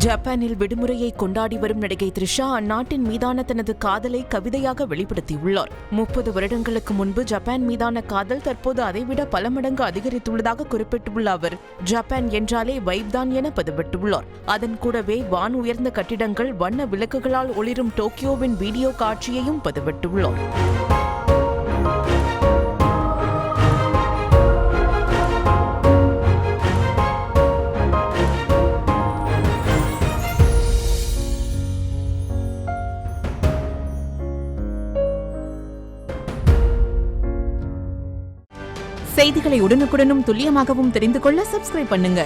ஜப்பானில் விடுமுறையை கொண்டாடி வரும் நடிகை த்ரிஷா அந்நாட்டின் மீதான தனது காதலை கவிதையாக வெளிப்படுத்தியுள்ளார். 30 வருடங்களுக்கு முன்பு ஜப்பான் மீதான காதல் தற்போது அதைவிட பல மடங்கு அதிகரித்துள்ளதாக குறிப்பிட்டுள்ள அவர், ஜப்பான் என்றாலே வைப் தான் என பதிவிட்டுள்ளார். அதன் கூடவே வான் உயர்ந்த கட்டிடங்கள், வண்ண விளக்குகளால் ஒளிரும் டோக்கியோவின் வீடியோ காட்சியையும் பதிவிட்டுள்ளார். செய்திகளை உடனுக்குடனும் துல்லியமாகவும் தெரிந்து கொள்ள சப்ஸ்கிரைப் பண்ணுங்க.